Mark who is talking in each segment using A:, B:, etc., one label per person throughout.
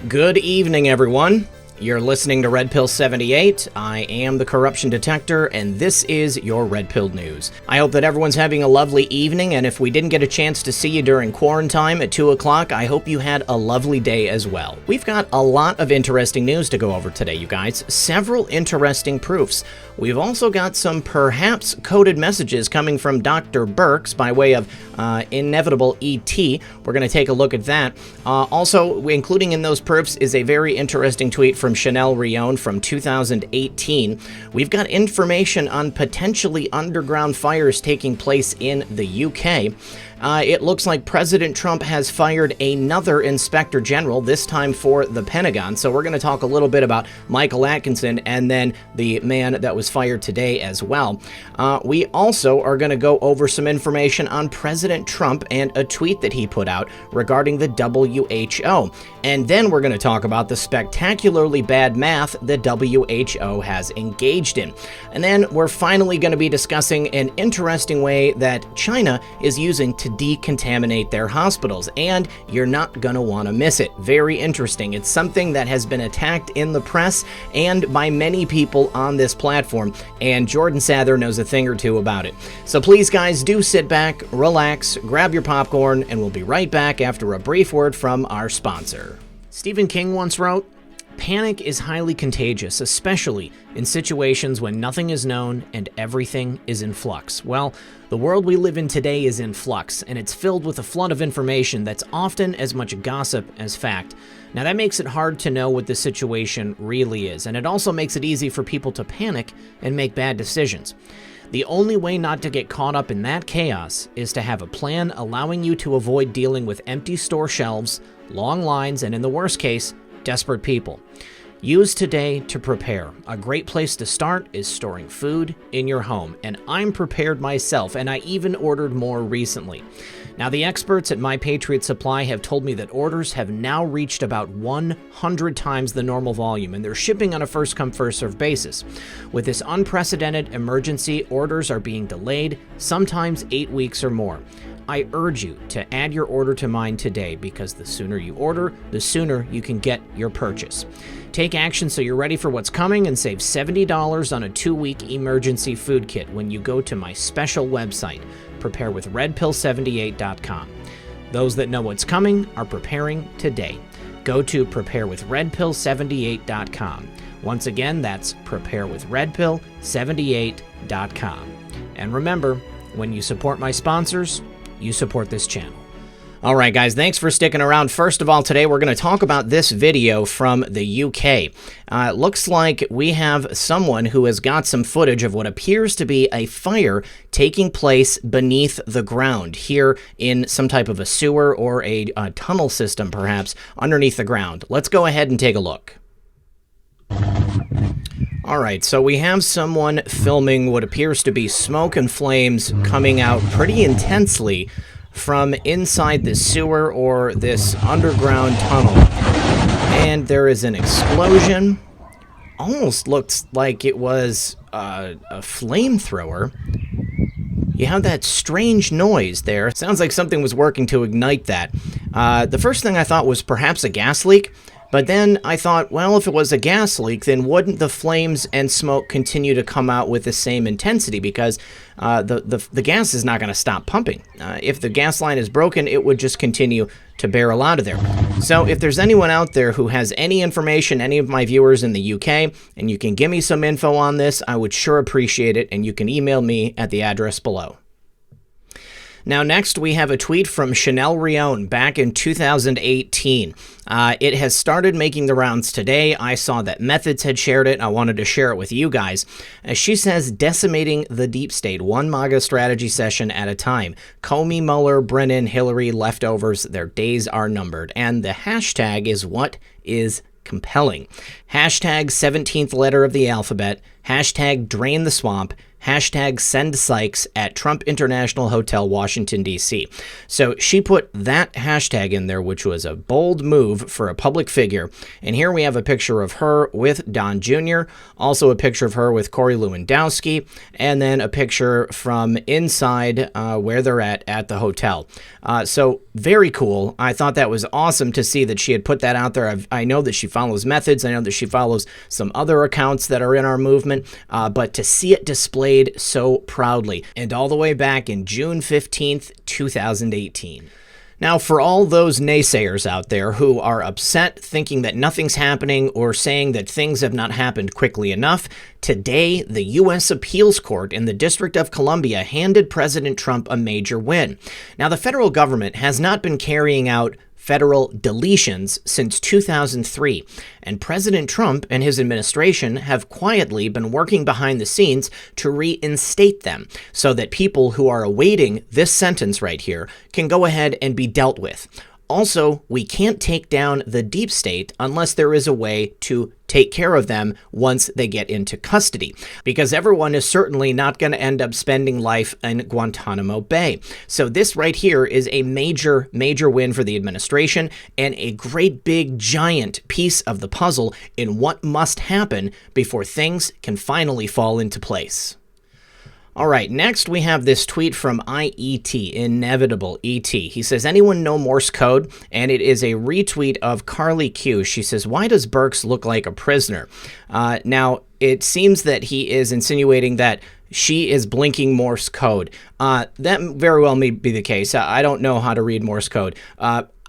A: Good evening, everyone. You're listening to Red Pill 78. I am the Corruption Detector, and this is your Red Pill News. I hope that everyone's having a lovely evening, and if we didn't get a chance to see you during quarantine at 2 o'clock, I hope you had a lovely day as well. We've got a lot of interesting news to go over today, you guys. Several interesting proofs. We've also got some perhaps coded messages coming from Dr. Birx by way of inevitable ET. We're going to take a look at that. Also, including in those proofs is a very interesting tweet from Chanel Rion from 2018. We've got information on potentially underground fires taking place in the UK. It looks like President Trump has fired another inspector general, this time for the Pentagon. So we're going to talk a little bit about Michael Atkinson and then the man that was fired today as well. We also are going to go over some information on President Trump and a tweet that he put out regarding the WHO. And then we're going to talk about the spectacularly bad math the WHO has engaged in. And then we're finally going to be discussing an interesting way that China is using to decontaminate their hospitals, and you're not going to want to miss it. Very interesting. It's something that has been attacked in the press and by many people on this platform, and Jordan Sather knows a thing or two about it. So please, guys, do sit back, relax, grab your popcorn, and we'll be right back after a brief word from our sponsor. Stephen King once wrote, "Panic is highly contagious, especially in situations when nothing is known and everything is in flux." Well, the world we live in today is in flux, and it's filled with a flood of information that's often as much gossip as fact. Now, that makes it hard to know what the situation really is, and it also makes it easy for people to panic and make bad decisions. The only way not to get caught up in that chaos is to have a plan allowing you to avoid dealing with empty store shelves, long lines, and in the worst case, desperate people. Use today to prepare. A great place to start is storing food in your home, and I'm prepared myself, and I even ordered more recently. Now, the experts at My Patriot Supply have told me that orders have now reached about 100 times the normal volume, and they're shipping on a first-come, first-served basis. With this unprecedented emergency, orders are being delayed, sometimes 8 weeks or more. I urge you to add your order to mine today, because the sooner you order, the sooner you can get your purchase. Take action so you're ready for what's coming and save $70 on a 2-week emergency food kit when you go to my special website, preparewithredpill78.com. Those that know what's coming are preparing today. Go to preparewithredpill78.com. Once again, that's preparewithredpill78.com. And remember, when you support my sponsors, you support this channel. All right, guys, thanks for sticking around. First of all, today we're going to talk about this video from the UK. It looks like we have someone who has got some footage of what appears to be a fire taking place beneath the ground here in some type of a sewer or a tunnel system, perhaps, underneath the ground. Let's go ahead and take a look. All right, so we have someone filming what appears to be smoke and flames coming out pretty intensely from inside this sewer or this underground tunnel. And there is an explosion. Almost looks like it was a flamethrower. You have that strange noise there. Sounds like something was working to ignite that. The first thing I thought was perhaps a gas leak. But then I thought, well, if it was a gas leak, then wouldn't the flames and smoke continue to come out with the same intensity? Because the gas is not going to stop pumping. If the gas line is broken, it would just continue to barrel out of there. So if there's anyone out there who has any information, any of my viewers in the UK, and you can give me some info on this, I would sure appreciate it, and you can email me at the address below. Now, next, we have a tweet from Chanel Rion back in 2018. It has started making the rounds today. I saw that Methods had shared it. I wanted to share it with you guys. She says, "Decimating the deep state, one MAGA strategy session at a time. Comey, Mueller, Brennan, Hillary, leftovers, their days are numbered." And the hashtag is what is compelling. Hashtag 17th letter of the alphabet. Hashtag drain the swamp. #SendSykes at Trump International Hotel, Washington, D.C. So she put that hashtag in there, which was a bold move for a public figure. And here we have a picture of her with Don Jr., also a picture of her with Corey Lewandowski, and then a picture from inside where they're at the hotel. So very cool. I thought that was awesome to see that she had put that out there. I know that she follows Methods. I know that she follows some other accounts that are in our movement, but to see it displayed so proudly, and all the way back in June 15th, 2018. Now, for all those naysayers out there who are upset, thinking that nothing's happening, or saying that things have not happened quickly enough, today the U.S. Appeals Court in the District of Columbia handed President Trump a major win. Now, the federal government has not been carrying out federal deletions since 2003, and President Trump and his administration have quietly been working behind the scenes to reinstate them so that people who are awaiting this sentence right here can go ahead and be dealt with. Also, we can't take down the deep state unless there is a way to take care of them once they get into custody, because everyone is certainly not going to end up spending life in Guantanamo Bay. So this right here is a major, major win for the administration and a great big giant piece of the puzzle in what must happen before things can finally fall into place. All right, next we have this tweet from IET, Inevitable ET. He says, anyone know Morse code? And it is a retweet of Carly Q. She says, why does Burks look like a prisoner? Now, it seems that he is insinuating that she is blinking Morse code. That very well may be the case. I don't know how to read Morse code.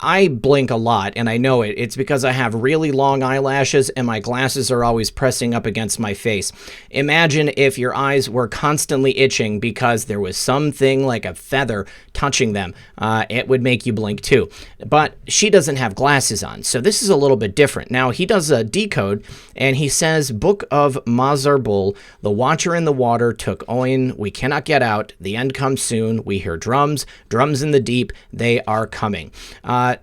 A: I blink a lot, and I know it. It's because I have really long eyelashes and my glasses are always pressing up against my face. Imagine if your eyes were constantly itching because there was something like a feather touching them. It would make you blink too. But she doesn't have glasses on, so this is a little bit different. Now, he does a decode, and he says, Book of Mazarbul, the watcher in the water took Oin, we cannot get out, the end comes soon, we hear drums, drums in the deep, they are coming.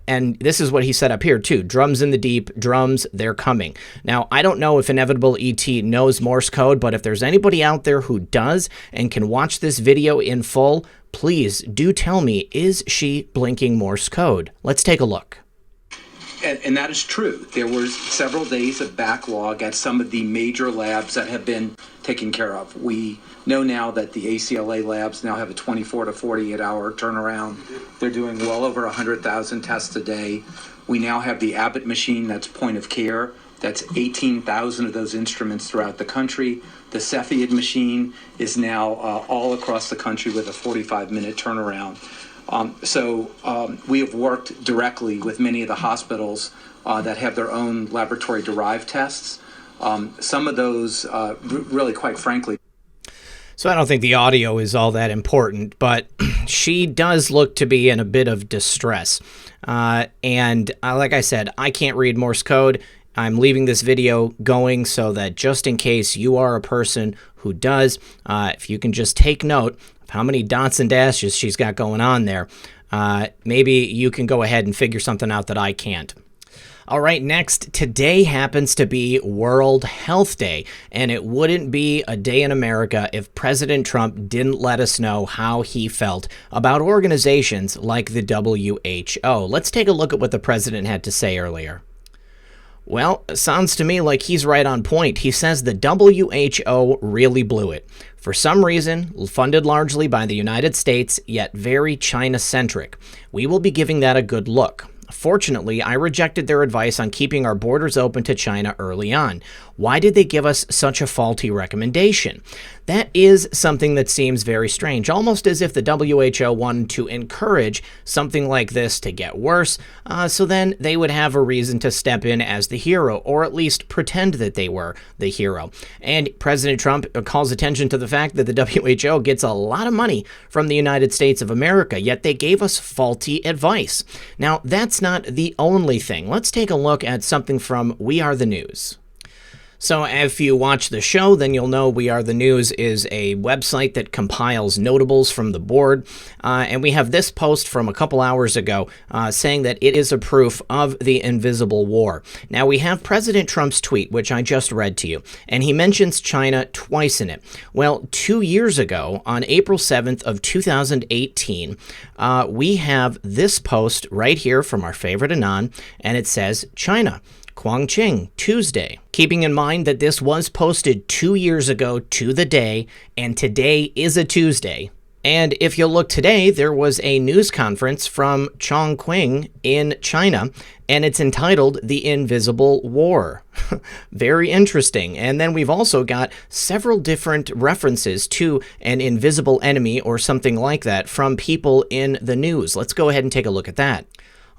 A: And this is what he said up here, too. Drums in the deep, drums, they're coming. Now, I don't know if Inevitable ET knows Morse code, but if there's anybody out there who does and can watch this video in full, please do tell me, is she blinking Morse code? Let's take a look.
B: And that is true. There were several days of backlog at some of the major labs that have been taken care of. We know now that the ACLA labs now have a 24 to 48 hour turnaround. They're doing well over 100,000 tests a day. We now have the Abbott machine that's point of care. That's 18,000 of those instruments throughout the country. The Cepheid machine is now all across the country with a 45-minute turnaround. So we have worked directly with many of the hospitals that have their own laboratory-derived tests. Some of those, really, quite frankly.
A: So I don't think the audio is all that important, but she does look to be in a bit of distress. And like I said, I can't read Morse code. I'm leaving this video going so that just in case you are a person who does, if you can just take note of how many dots and dashes she's got going on there, maybe you can go ahead and figure something out that I can't. All right, next, today happens to be World Health Day, and it wouldn't be a day in America if President Trump didn't let us know how he felt about organizations like the WHO. Let's take a look at what the president had to say earlier. Well, it sounds to me like he's right on point. He says the WHO really blew it. For some reason, funded largely by the United States, yet very China-centric. We will be giving that a good look. Fortunately, I rejected their advice on keeping our borders open to China early on. Why did they give us such a faulty recommendation? That is something that seems very strange, almost as if the WHO wanted to encourage something like this to get worse, so then they would have a reason to step in as the hero, or at least pretend that they were the hero. And President Trump calls attention to the fact that the WHO gets a lot of money from the United States of America, yet they gave us faulty advice. Now, that's not the only thing. Let's take a look at something from We Are the News. So if you watch the show, then you'll know We Are the News is a website that compiles notables from the board. And we have this post from a couple hours ago saying that it is a proof of the invisible war. Now, we have President Trump's tweet, which I just read to you, and he mentions China twice in it. Well, 2 years ago, on April 7th of 2018, we have this post right here from our favorite Anon, and it says, China, Guangqing, Tuesday. Keeping in mind that this was posted 2 years ago to the day, and today is a Tuesday. And if you look today, there was a news conference from Chongqing in China, and it's entitled The Invisible War. Very interesting. And then we've also got several different references to an invisible enemy or something like that from people in the news. Let's go ahead and take a look at that.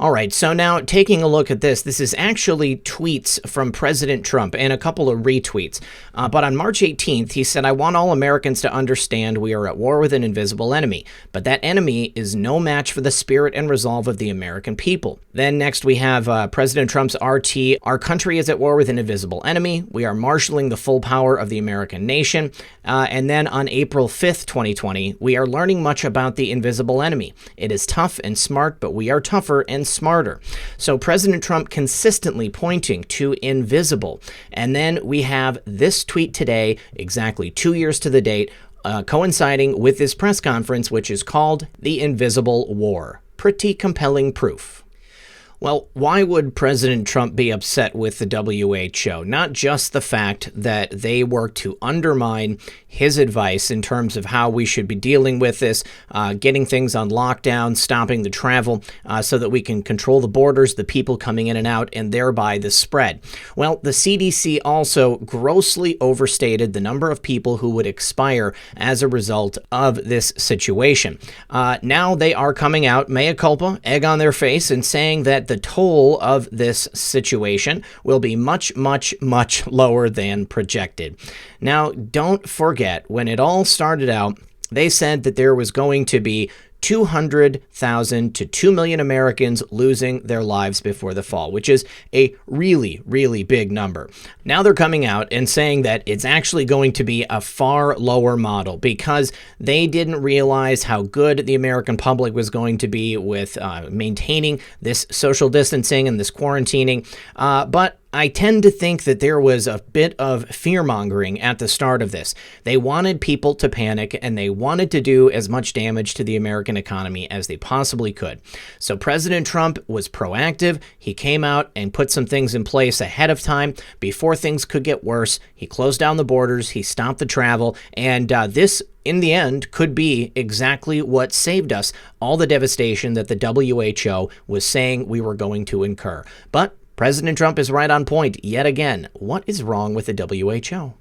A: All right, so now taking a look at this is actually tweets from President Trump and a couple of retweets. But on March 18th, he said, I want all Americans to understand we are at war with an invisible enemy, but that enemy is no match for the spirit and resolve of the American people. Then next we have President Trump's RT, our country is at war with an invisible enemy. We are marshaling the full power of the American nation. And then on April 5th, 2020, we are learning much about the invisible enemy. It is tough and smart, but we are tougher and smarter. So President Trump consistently pointing to invisible. And then we have this tweet today, exactly 2 years to the date, coinciding with this press conference, which is called The Invisible War. Pretty compelling proof. Well, why would President Trump be upset with the WHO? Not just the fact that they work to undermine his advice in terms of how we should be dealing with this, getting things on lockdown, stopping the travel so that we can control the borders, the people coming in and out, and thereby the spread. Well, the CDC also grossly overstated the number of people who would expire as a result of this situation. Now they are coming out, mea culpa, egg on their face, and saying that the toll of this situation will be much, much, much lower than projected. Now, don't forget, when it all started out, they said that there was going to be 200,000 to 2 million Americans losing their lives before the fall, which is a really, really big number. Now they're coming out and saying that it's actually going to be a far lower model because they didn't realize how good the American public was going to be with maintaining this social distancing and this quarantining. But I tend to think that there was a bit of fear-mongering at the start of this. They wanted people to panic, and they wanted to do as much damage to the American economy as they possibly could. So President Trump was proactive. He came out and put some things in place ahead of time before things could get worse. He closed down the borders. He stopped the travel. And this, in the end, could be exactly what saved us all the devastation that the WHO was saying we were going to incur. But President Trump is right on point yet again. What is wrong with the WHO?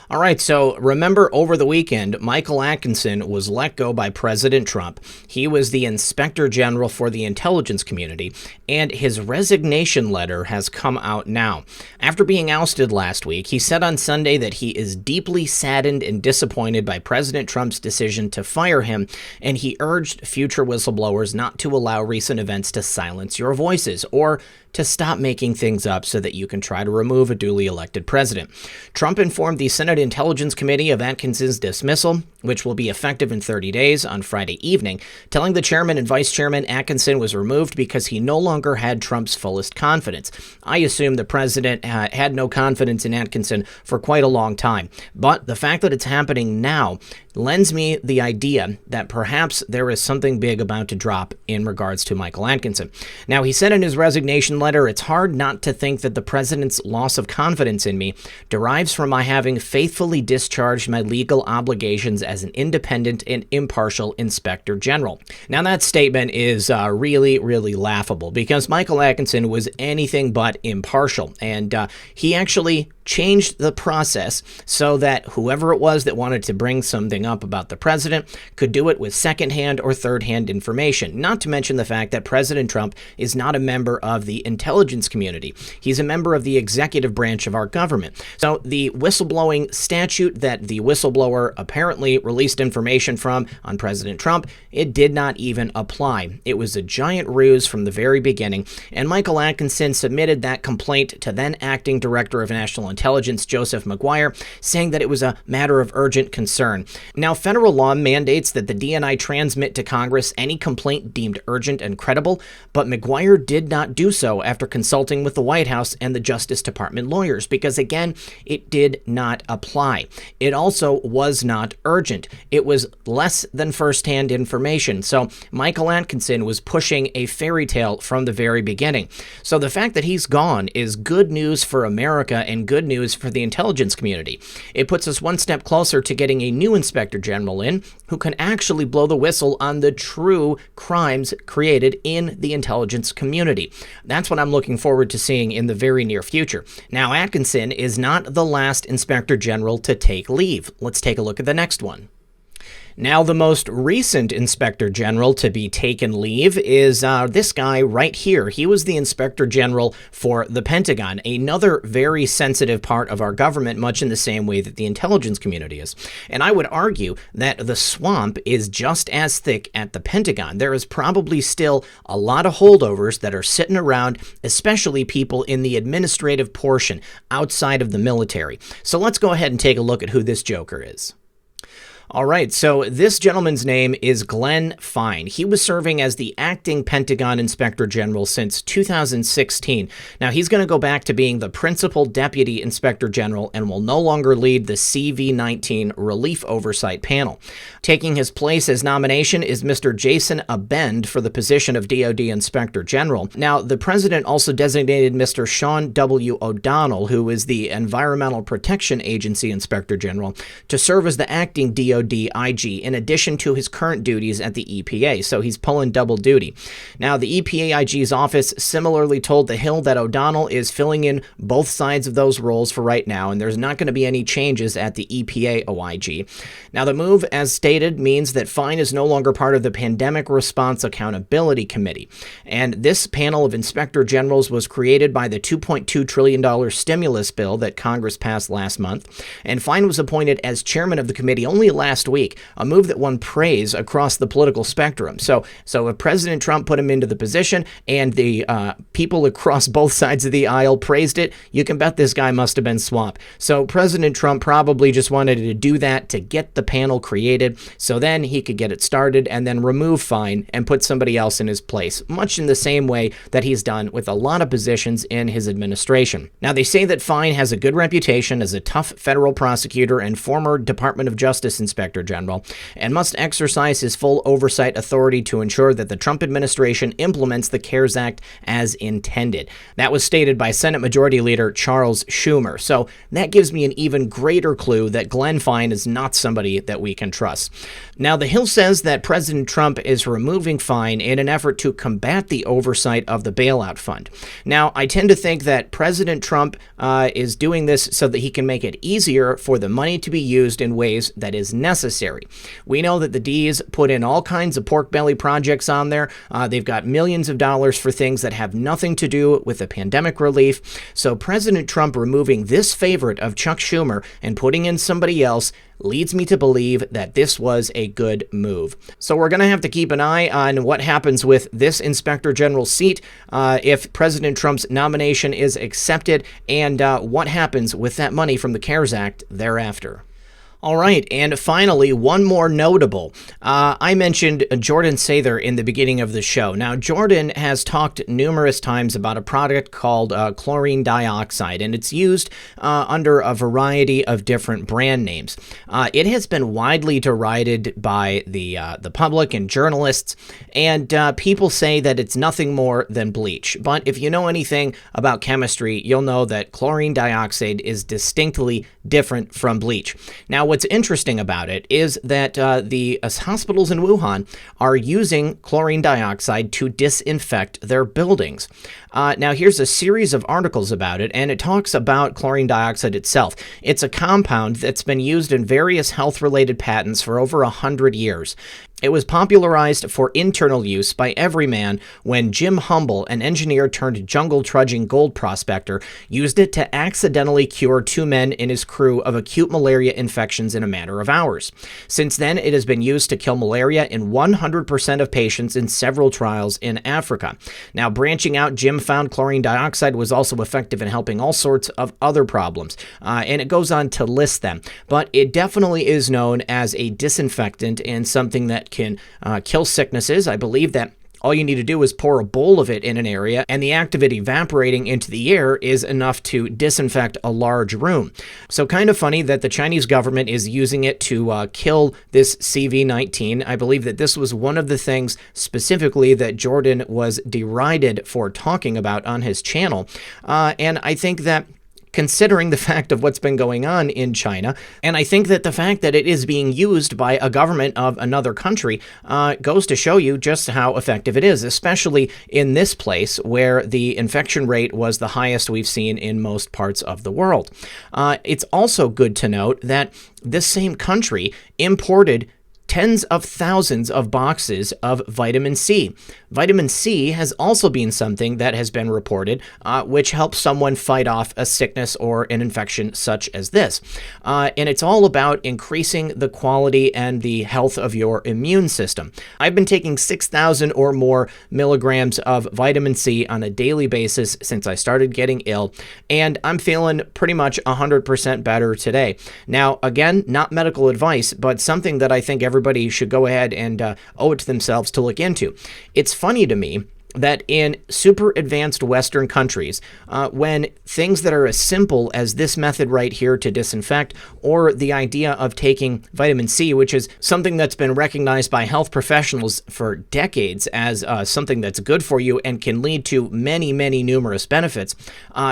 A: All right, so remember over the weekend, Michael Atkinson was let go by President Trump. He was the Inspector General for the intelligence community, and his resignation letter has come out now. After being ousted last week, he said on Sunday that he is deeply saddened and disappointed by President Trump's decision to fire him, and he urged future whistleblowers not to allow recent events to silence your voices or to stop making things up so that you can try to remove a duly elected president. Trump informed the Senate Intelligence Committee of Atkinson's dismissal, which will be effective in 30 days on Friday evening, telling the chairman and vice chairman Atkinson was removed because he no longer had Trump's fullest confidence. I assume the president had no confidence in Atkinson for quite a long time, but the fact that it's happening now lends me the idea that perhaps there is something big about to drop in regards to Michael Atkinson. Now, he said in his resignation letter, it's hard not to think that the president's loss of confidence in me derives from my having faithfully discharged my legal obligations as an independent and impartial inspector general. Now, that statement is really, really laughable because Michael Atkinson was anything but impartial, and he actually changed the process so that whoever it was that wanted to bring something up about the president could do it with secondhand or third-hand information, not to mention the fact that President Trump is not a member of the intelligence community. He's a member of the executive branch of our government. So the whistleblowing statute that the whistleblower apparently released information from on President Trump, it did not even apply. It was a giant ruse from the very beginning, and Michael Atkinson submitted that complaint to then acting director of national Intelligence Joseph Maguire, saying that it was a matter of urgent concern. Now, federal law mandates that the DNI transmit to Congress any complaint deemed urgent and credible, but Maguire did not do so after consulting with the White House and the Justice Department lawyers, because again, it did not apply. It also was not urgent. It was less than first-hand information. So Michael Atkinson was pushing a fairy tale from the very beginning. So the fact that he's gone is good news for America and good news for the intelligence community. It puts us one step closer to getting a new inspector general in who can actually blow the whistle on the true crimes created in the intelligence community. That's what I'm looking forward to seeing in the very near future. Now, Atkinson is not the last inspector general to take leave. Let's take a look at the next one. Now, the most recent Inspector General to be taken leave is this guy right here. He was the Inspector General for the Pentagon, another very sensitive part of our government, much in the same way that the intelligence community is. And I would argue that the swamp is just as thick at the Pentagon. There is probably still a lot of holdovers that are sitting around, especially people in the administrative portion outside of the military. So let's go ahead and take a look at who this joker is. All right, so this gentleman's name is Glenn Fine. He was serving as the acting Pentagon Inspector General since 2016. Now, he's going to go back to being the principal deputy Inspector General and will no longer lead the CV-19 Relief Oversight Panel. Taking his place as nomination is Mr. Jason Abend for the position of DoD Inspector General. Now, the president also designated Mr. Sean W. O'Donnell, who is the Environmental Protection Agency Inspector General, to serve as the acting DoD IG in addition to his current duties at the EPA, so he's pulling double duty. Now, the EPA IG's office similarly told The Hill that O'Donnell is filling in both sides of those roles for right now, and there's not going to be any changes at the EPA OIG. Now, the move, as stated, means that Fine is no longer part of the Pandemic Response Accountability Committee, and this panel of inspector generals was created by the $2.2 trillion stimulus bill that Congress passed last month, and Fine was appointed as chairman of the committee only last week, a move that won praise across the political spectrum. So if President Trump put him into the position and the people across both sides of the aisle praised it, you can bet this guy must have been swamped. So President Trump probably just wanted to do that to get the panel created so then he could get it started and then remove Fine and put somebody else in his place, much in the same way that he's done with a lot of positions in his administration. Now, they say that Fine has a good reputation as a tough federal prosecutor and former Department of Justice Inspector General, and must exercise his full oversight authority to ensure that the Trump administration implements the CARES Act as intended. That was stated by Senate Majority Leader Charles Schumer. So that gives me an even greater clue that Glenn Fine is not somebody that we can trust. Now, The Hill says that President Trump is removing Fine in an effort to combat the oversight of the bailout fund. Now, I tend to think that President Trump is doing this so that he can make it easier for the money to be used in ways that is necessary. We know that the D's put in all kinds of pork belly projects on there. They've got millions of dollars for things that have nothing to do with the pandemic relief. So President Trump removing this favorite of Chuck Schumer and putting in somebody else leads me to believe that this was a good move. So we're going to have to keep an eye on what happens with this Inspector General seat if President Trump's nomination is accepted and what happens with that money from the CARES Act thereafter. All right, and finally, one more notable. I mentioned Jordan Sather in the beginning of the show. Now, Jordan has talked numerous times about a product called chlorine dioxide, and it's used under a variety of different brand names. It has been widely derided by the public and journalists, and people say that it's nothing more than bleach. But if you know anything about chemistry, you'll know that chlorine dioxide is distinctly different from bleach. Now, what's interesting about it is that the hospitals in Wuhan are using chlorine dioxide to disinfect their buildings. Now, here's a series of articles about it, and it talks about chlorine dioxide itself. It's a compound that's been used in various health-related patents for over 100 years. It was popularized for internal use by everyman when Jim Humble, an engineer turned jungle trudging gold prospector, used it to accidentally cure 2 men in his crew of acute malaria infections in a matter of hours. Since then, it has been used to kill malaria in 100% of patients in several trials in Africa. Now, branching out, Jim found chlorine dioxide was also effective in helping all sorts of other problems. And it goes on to list them. But it definitely is known as a disinfectant and something that can kill sicknesses. I believe that all you need to do is pour a bowl of it in an area, and the act of it evaporating into the air is enough to disinfect a large room. So kind of funny that the Chinese government is using it to kill this CV-19. I believe that this was one of the things specifically that Jordan was derided for talking about on his channel. And I think that considering the fact of what's been going on in China, and I think that the fact that it is being used by a government of another country goes to show you just how effective it is, especially in this place where the infection rate was the highest we've seen in most parts of the world. It's also good to note that this same country imported tens of thousands of boxes of vitamin C. Vitamin C has also been something that has been reported, which helps someone fight off a sickness or an infection such as this. And it's all about increasing the quality and the health of your immune system. I've been taking 6,000 or more milligrams of vitamin C on a daily basis since I started getting ill, and I'm feeling pretty much 100% better today. Now, again, not medical advice, but something that I think everybody should go ahead and owe it to themselves to look into. It's funny to me that in super advanced Western countries, when things that are as simple as this method right here to disinfect, or the idea of taking vitamin C, which is something that's been recognized by health professionals for decades as something that's good for you and can lead to many, many numerous benefits,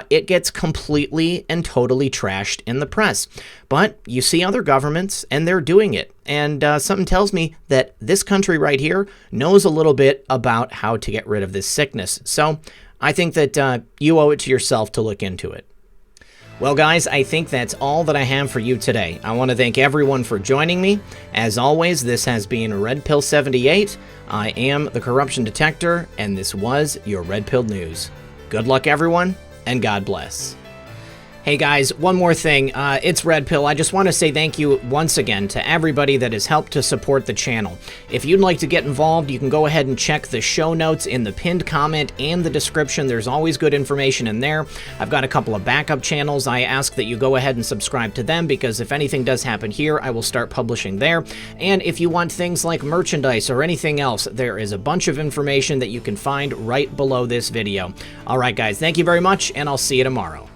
A: it gets completely and totally trashed in the press. But you see other governments, and they're doing it. And something tells me that this country right here knows a little bit about how to get rid of this sickness. So I think that you owe it to yourself to look into it. Well, guys, I think that's all that I have for you today. I want to thank everyone for joining me. As always, this has been Red Pill 78. I am the Corruption Detector, and this was your Red Pill News. Good luck, everyone, and God bless. Hey guys, one more thing. It's Red Pill. I just want to say thank you once again to everybody that has helped to support the channel. If you'd like to get involved, you can go ahead and check the show notes in the pinned comment and the description. There's always good information in there. I've got a couple of backup channels. I ask that you go ahead and subscribe to them because if anything does happen here, I will start publishing there. And if you want things like merchandise or anything else, there is a bunch of information that you can find right below this video. All right, guys, thank you very much, and I'll see you tomorrow.